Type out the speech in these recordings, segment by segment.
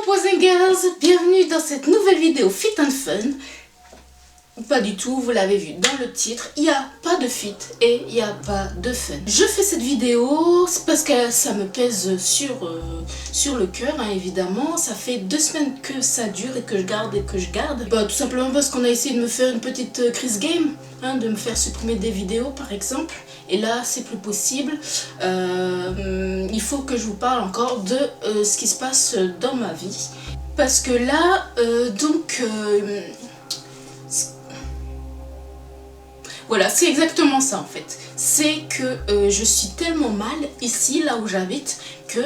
boys and girls, bienvenue dans cette nouvelle vidéo Fit and Fun. Pas du tout, vous l'avez vu dans le titre, il n'y a pas de fit et il n'y a pas de fun. Je fais cette vidéo parce que ça me pèse sur le cœur, hein, évidemment. Ça fait 2 semaines que ça dure et que je garde. Tout simplement parce qu'on a essayé de me faire une petite crise game, hein, de me faire supprimer des vidéos par exemple. Et là, c'est plus possible. Il faut que je vous parle encore de ce qui se passe dans ma vie. Parce que là, voilà, c'est exactement ça en fait. C'est que je suis tellement mal ici, là où j'habite, que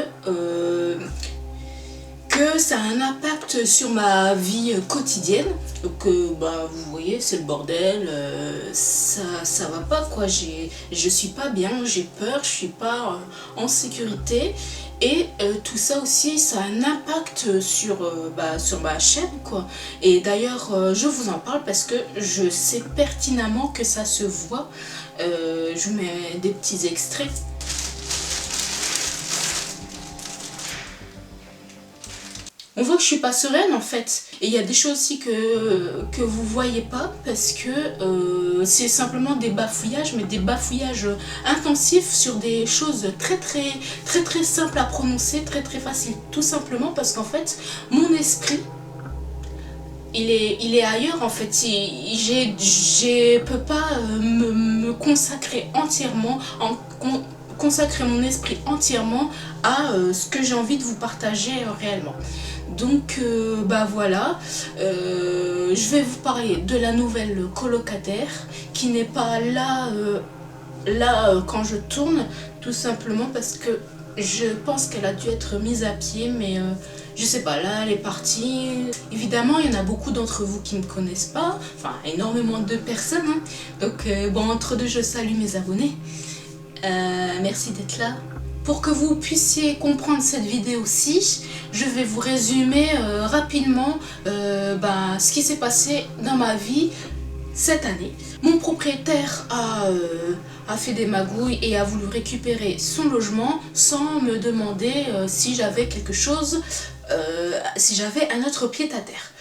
ça a un impact sur ma vie quotidienne. Donc vous voyez, c'est le bordel, ça va pas quoi, je suis pas bien, j'ai peur, je suis pas en sécurité. Et tout ça aussi, ça a un impact sur ma chaîne quoi. Et d'ailleurs, je vous en parle parce que je sais pertinemment que ça se voit. Je vous mets des petits extraits. On voit que je suis pas sereine en fait. Et il y a des choses aussi que vous voyez pas parce que c'est simplement des bafouillages, mais des bafouillages intensifs sur des choses très simples à prononcer, très faciles. Tout simplement parce qu'en fait, mon esprit, il est ailleurs en fait. Je peux pas me consacrer entièrement, consacrer mon esprit entièrement à ce que j'ai envie de vous partager réellement. Donc voilà, je vais vous parler de la nouvelle colocataire qui n'est pas là, quand je tourne, tout simplement parce que je pense qu'elle a dû être mise à pied, mais je sais pas, là elle est partie. Évidemment, il y en a beaucoup d'entre vous qui ne me connaissent pas, enfin énormément de personnes, hein. Donc entre deux, je salue mes abonnés. Merci d'être là. Pour que vous puissiez comprendre cette vidéo-ci, je vais vous résumer rapidement ce qui s'est passé dans ma vie cette année. Mon propriétaire a fait des magouilles et a voulu récupérer son logement sans me demander si j'avais quelque chose, si j'avais un autre pied-à-terre.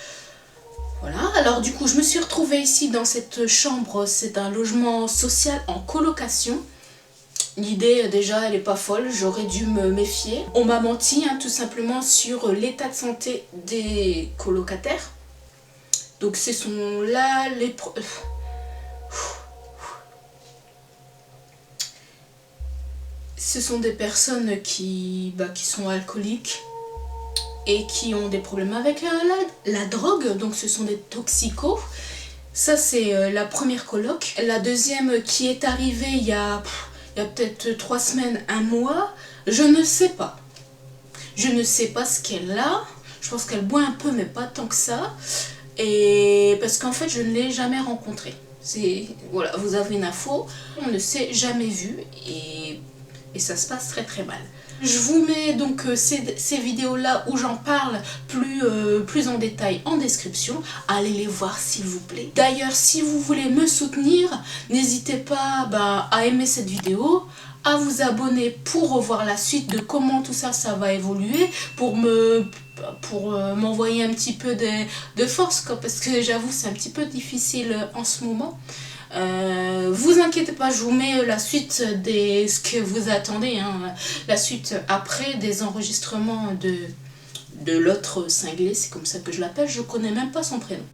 Voilà, alors du coup je me suis retrouvée ici dans cette chambre. C'est un logement social en colocation. L'idée déjà elle est pas folle, j'aurais dû me méfier. On m'a menti tout simplement sur l'état de santé des colocataires. Donc ce sont là les... Ce sont des personnes qui sont alcooliques et qui ont des problèmes avec la drogue, donc ce sont des toxicos. Ça c'est la première coloc. La deuxième qui est arrivée il y a peut-être 3 semaines, 1 mois, je ne sais pas. Je ne sais pas ce qu'elle a. Je pense qu'elle boit un peu, mais pas tant que ça. Et parce qu'en fait, je ne l'ai jamais rencontrée. Voilà, vous avez une info. On ne s'est jamais vu et ça se passe très mal. Je vous mets donc ces vidéos-là où j'en parle plus en détail en description. Allez les voir s'il vous plaît. D'ailleurs, si vous voulez me soutenir, n'hésitez pas à aimer cette vidéo, à vous abonner pour revoir la suite de comment tout ça va évoluer, pour m'envoyer un petit peu de force quoi, parce que j'avoue c'est un petit peu difficile en ce moment. Vous inquiétez pas, je vous mets la suite de ce que vous attendez, hein, la suite après des enregistrements de l'autre cinglé, c'est comme ça que je l'appelle, je connais même pas son prénom.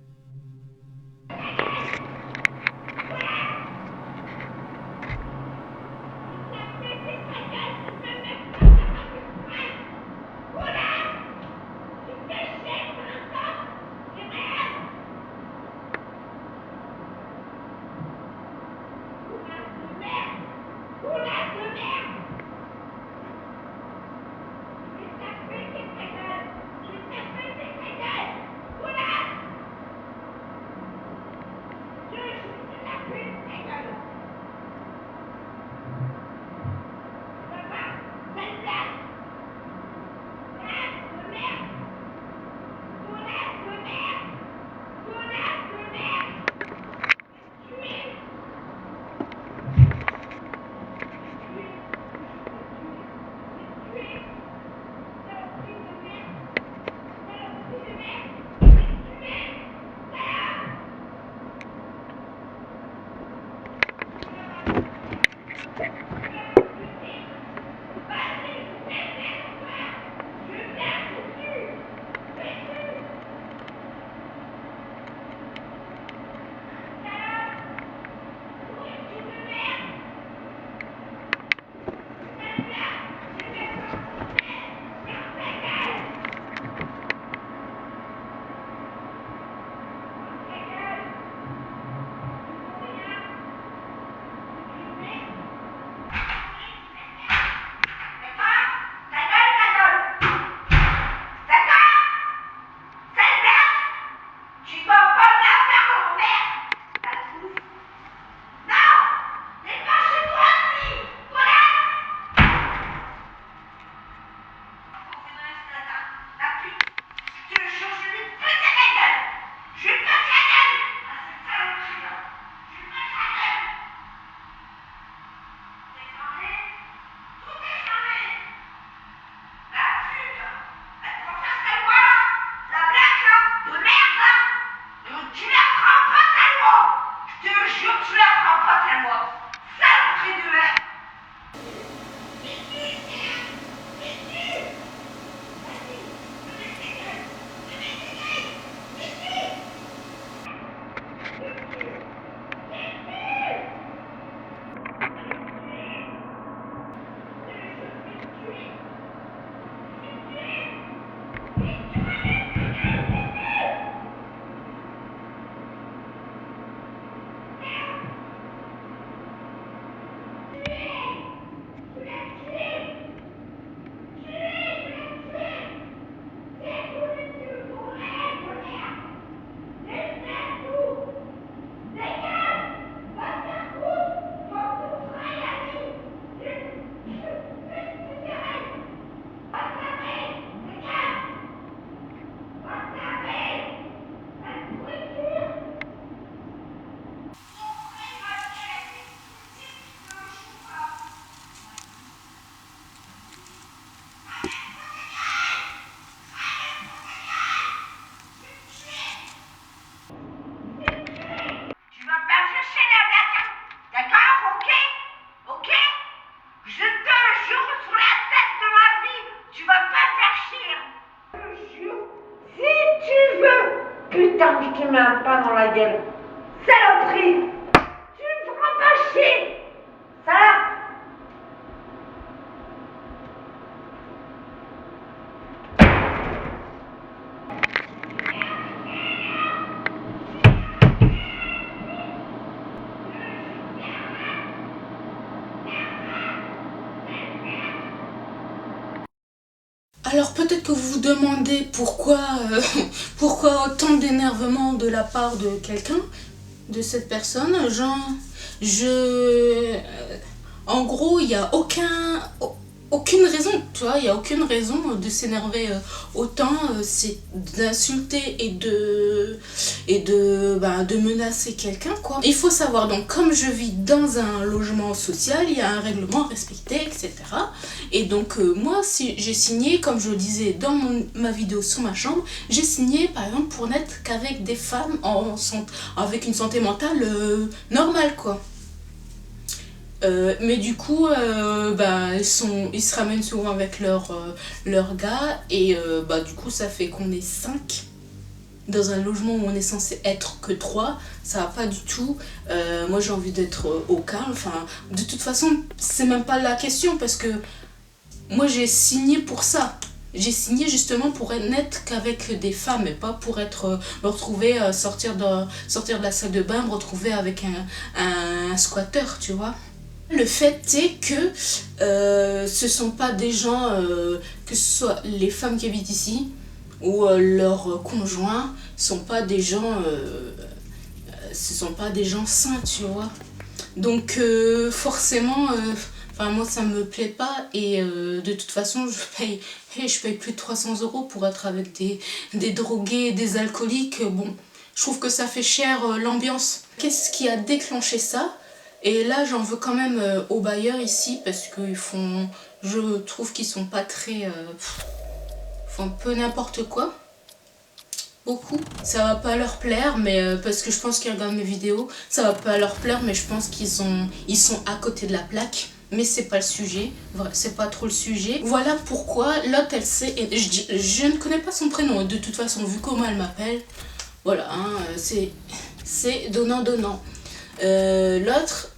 me mets un pain dans la gueule. Saloperie! Tu me feras pas chier! Salope! Alors peut-être que vous vous demandez pourquoi autant d'énervement de la part de quelqu'un, de cette personne. Genre, en gros, il n'y a aucune raison, tu vois, il n'y a aucune raison de s'énerver autant, c'est d'insulter et de menacer quelqu'un, quoi. Il faut savoir, donc, comme je vis dans un logement social, il y a un règlement à respecter, etc. Et donc, moi, si j'ai signé, comme je le disais dans ma vidéo sur ma chambre, j'ai signé, par exemple, pour n'être qu'avec des femmes avec une santé mentale normale, quoi. Mais du coup, ils se ramènent souvent avec leur gars et du coup ça fait qu'on est 5 dans un logement où on est censé être que 3. Ça va pas du tout. Moi j'ai envie d'être au calme. Enfin, de toute façon, c'est même pas la question parce que moi j'ai signé pour ça. J'ai signé justement pour n'être qu'avec des femmes et pas pour me retrouver, sortir de la salle de bain, me retrouver avec un squatteur, tu vois. Le fait est que ce sont pas des gens, que ce soit les femmes qui habitent ici ou leurs conjoints, sont pas des gens, ce sont pas des gens sains, tu vois. Donc forcément, moi ça me plaît pas et de toute façon je paye plus de 300 € pour être avec des drogués, des alcooliques. Bon, je trouve que ça fait cher l'ambiance. Qu'est-ce qui a déclenché ça ? Et là, j'en veux quand même aux bailleurs ici parce qu'ils font... Je trouve qu'ils sont pas très... font un peu n'importe quoi. Beaucoup. Ça va pas leur plaire, mais parce que je pense qu'ils regardent mes vidéos. Ça va pas leur plaire, mais je pense ils sont à côté de la plaque. Mais c'est pas le sujet. C'est pas trop le sujet. Voilà pourquoi l'autre, elle sait... Et je ne connais pas son prénom. De toute façon, vu comment elle m'appelle. Voilà, hein, c'est donnant-donnant. L'autre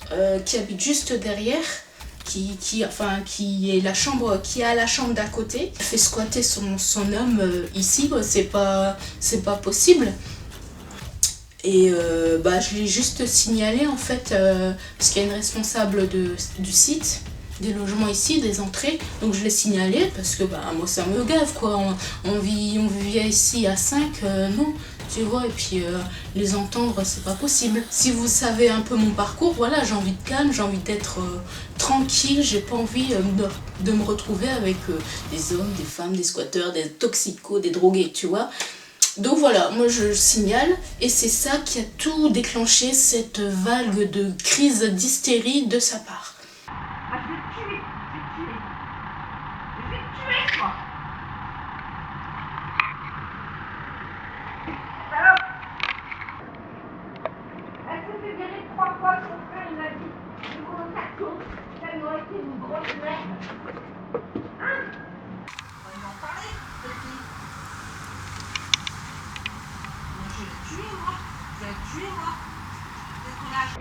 qui habite juste derrière, qui est la chambre, qui a la chambre d'à côté, fait squatter son homme ici, c'est pas possible. Et je l'ai juste signalé en fait parce qu'il y a une responsable du site des logements ici, des entrées, donc je l'ai signalé parce que moi ça me gave quoi, on vit ici à 5, non, tu vois, et puis les entendre c'est pas possible. Si vous savez un peu mon parcours, voilà, j'ai envie de calme, j'ai envie d'être tranquille, j'ai pas envie de me retrouver avec des hommes, des femmes, des squatteurs, des toxicos, des drogués, tu vois. Donc voilà, moi je signale et c'est ça qui a tout déclenché, cette vague de crise d'hystérie de sa part. Ah, je vais te tuer, je vais te tuer, quoi. Salope. Elle s'est fait virer 3 fois, son frère il m'a dit, je vous en carton, ça aurait été une grosse merde. Hein? On va en parler, petit. Moi je vais le tuer, moi. Je vais le tuer, moi. C'est ton âge.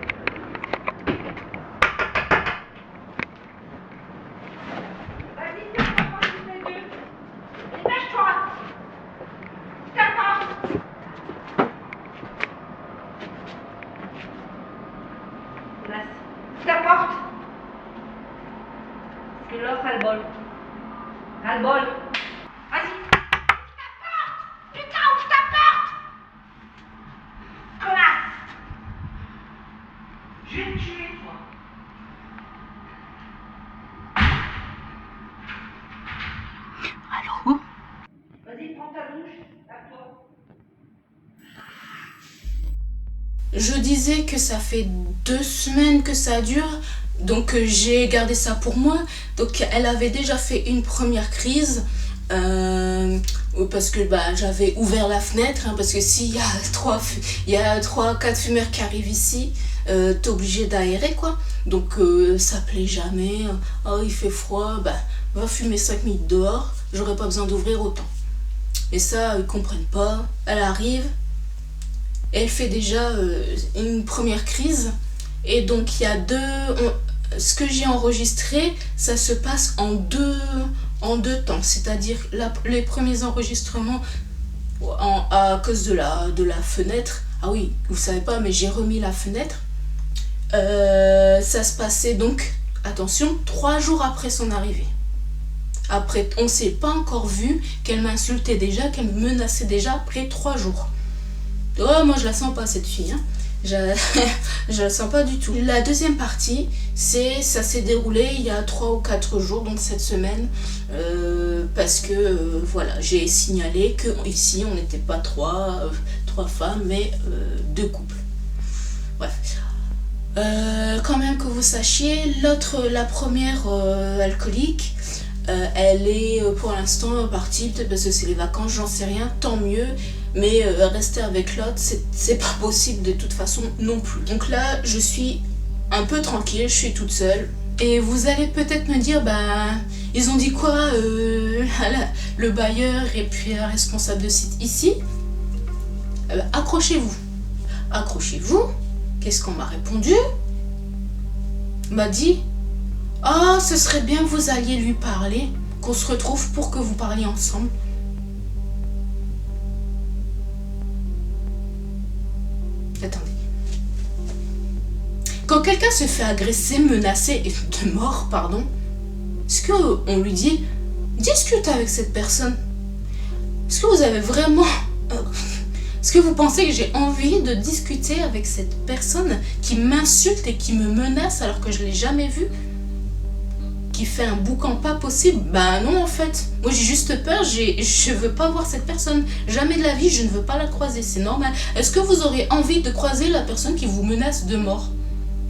Ta porte. Parce que l'autre, elle bol. Elle bol. Vas-y. Ta porte. Putain, ouvre ta porte. Connasse. Je vais te tuer, toi. Allô ? Vas-y, prends ta douche. Lave-toi. Je disais que ça fait 2 semaines que ça dure, donc j'ai gardé ça pour moi. Donc elle avait déjà fait une première crise, parce que j'avais ouvert la fenêtre, hein, parce que s'il y a 3-4 fumeurs qui arrivent ici, t'es obligé d'aérer quoi. Donc ça plaît jamais, oh il fait froid, va fumer 5 minutes dehors, j'aurais pas besoin d'ouvrir autant. Et ça, ils comprennent pas, elle arrive. Elle fait déjà une première crise. Et donc il y a ce que j'ai enregistré, ça se passe en deux temps. C'est-à-dire les premiers enregistrements à cause de la fenêtre. Ah oui, vous savez pas, mais j'ai remis la fenêtre. Ça se passait donc, attention, 3 jours après son arrivée. Après, on s'est pas encore vu qu'elle m'insultait déjà, qu'elle me menaçait déjà après 3 jours. Oh, moi je la sens pas cette fille, hein. Je la sens pas du tout. La deuxième partie, ça s'est déroulé il y a 3 ou 4 jours, donc cette semaine, parce que voilà, j'ai signalé que ici on n'était pas 3 femmes, mais 2 couples. Bref. Quand même que vous sachiez, la première alcoolique, elle est pour l'instant partie, peut-être parce que c'est les vacances, j'en sais rien, tant mieux. Mais rester avec l'autre, c'est pas possible de toute façon non plus. Donc là, je suis un peu tranquille, je suis toute seule. Et vous allez peut-être me dire, ils ont dit quoi le bailleur et puis la responsable de site ici? Accrochez-vous. Accrochez-vous. Qu'est-ce qu'on m'a répondu? On m'a dit, ce serait bien que vous alliez lui parler, qu'on se retrouve pour que vous parliez ensemble. Attendez. Quand quelqu'un se fait agresser, menacer et de mort, pardon, est-ce qu'on lui dit discute avec cette personne? Est-ce que vous avez vraiment... Est-ce que vous pensez que j'ai envie de discuter avec cette personne qui m'insulte et qui me menace alors que je ne l'ai jamais vue? Qui fait un boucan pas possible? Non en fait. Moi j'ai juste peur, je veux pas voir cette personne. Jamais de la vie, je ne veux pas la croiser, c'est normal. Est-ce que vous aurez envie de croiser la personne qui vous menace de mort?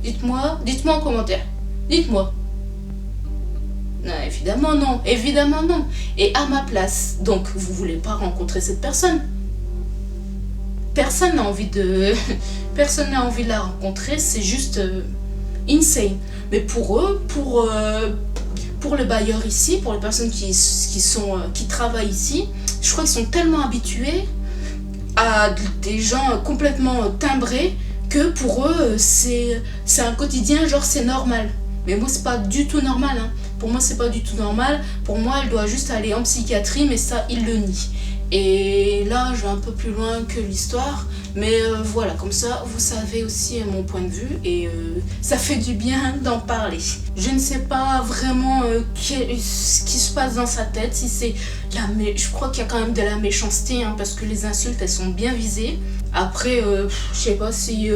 Dites-moi en commentaire. Dites-moi. Non, évidemment non, évidemment non. Et à ma place, donc vous voulez pas rencontrer cette personne? Personne n'a envie de la rencontrer, c'est juste insane. Mais pour eux, pour le bailleur ici, pour les personnes qui travaillent ici, je crois qu'ils sont tellement habitués à des gens complètement timbrés que pour eux, c'est un quotidien, genre c'est normal. Mais moi, c'est pas du tout normal, hein. Pour moi, c'est pas du tout normal. Pour moi, elle doit juste aller en psychiatrie, mais ça, il le nie. Et là, je vais un peu plus loin que l'histoire. Mais voilà, comme ça, vous savez aussi mon point de vue. Et ça fait du bien d'en parler. Je ne sais pas vraiment ce qui se passe dans sa tête. Si c'est je crois qu'il y a quand même de la méchanceté, hein, parce que les insultes, elles sont bien visées. Après, je sais pas si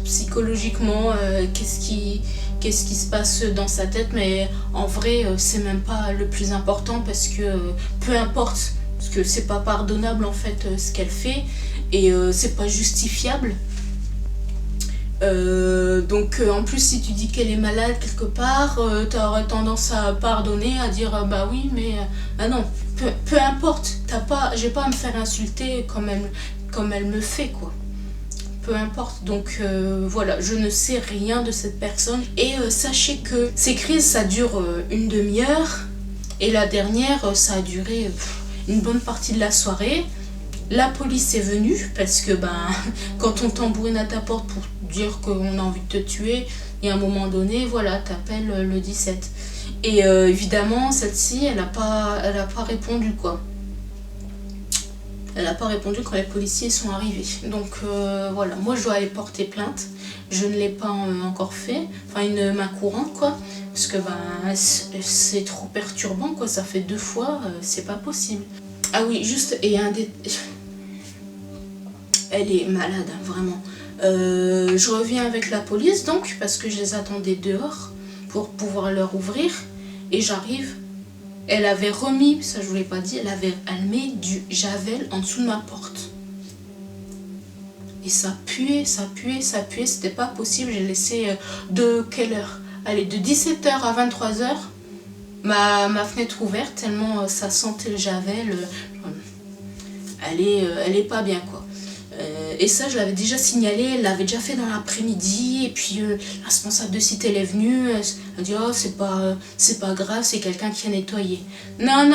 psychologiquement, qu'est-ce qui se passe dans sa tête. Mais en vrai, c'est même pas le plus important parce que peu importe. Parce que c'est pas pardonnable en fait ce qu'elle fait et c'est pas justifiable. Donc en plus si tu dis qu'elle est malade quelque part, t'aurais tendance à pardonner, à dire oui mais non, peu importe, j'ai pas à me faire insulter comme elle me fait quoi. Peu importe, donc voilà, je ne sais rien de cette personne et sachez que ces crises ça dure une demi-heure et la dernière ça a duré une bonne partie de la soirée. La police est venue parce que quand on tambourine à ta porte pour dire qu'on a envie de te tuer, il y a un moment donné, voilà, t'appelles le 17. Et évidemment, celle-ci, elle a pas répondu quoi. Elle n'a pas répondu quand les policiers sont arrivés. Donc voilà, moi je dois aller porter plainte. Je ne l'ai pas encore fait. Enfin une main courante quoi. Parce que c'est trop perturbant quoi. Ça fait 2 fois, c'est pas possible. Ah oui, juste, et elle est malade, hein, vraiment. Je reviens avec la police donc, parce que je les attendais dehors pour pouvoir leur ouvrir. Et j'arrive. Elle avait remis, ça je vous l'ai pas dit, elle met du javel en dessous de ma porte. Et ça puait, c'était pas possible. J'ai laissé de quelle heure? Allez, de 17h à 23h, ma fenêtre ouverte, tellement ça sentait le javel. Elle est pas bien quoi. Et ça je l'avais déjà signalé, elle l'avait déjà fait dans l'après-midi. Et puis la responsable de site elle est venue, elle a dit oh c'est pas grave, c'est quelqu'un qui a nettoyé. Non.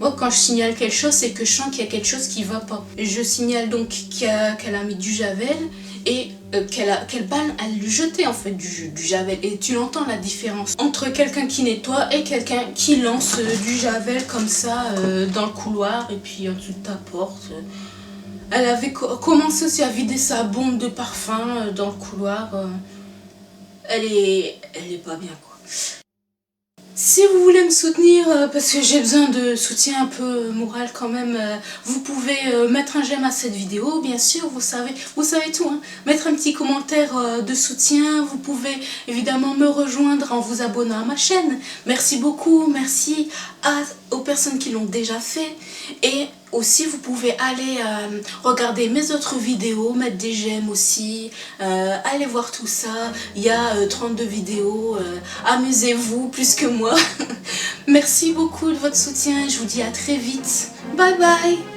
Moi, quand je signale quelque chose, c'est que je sens qu'il y a quelque chose qui va pas. Je signale donc qu'elle a mis du javel et qu'elle banne à le jeter en fait du javel. Et tu entends la différence entre quelqu'un qui nettoie et quelqu'un qui lance du javel comme ça dans le couloir et puis en dessous de ta porte. Elle avait commencé aussi à vider sa bombe de parfum dans le couloir. Elle est pas bien quoi. Si vous voulez me soutenir, parce que j'ai besoin de soutien un peu moral quand même, vous pouvez mettre un j'aime à cette vidéo, bien sûr, vous savez tout, hein. Mettre un petit commentaire de soutien, vous pouvez évidemment me rejoindre en vous abonnant à ma chaîne. Merci beaucoup, merci aux personnes qui l'ont déjà fait. Et aussi, vous pouvez aller regarder mes autres vidéos, mettre des j'aime aussi, allez voir tout ça. Il y a 32 vidéos, amusez-vous plus que moi. Merci beaucoup de votre soutien, je vous dis à très vite. Bye bye.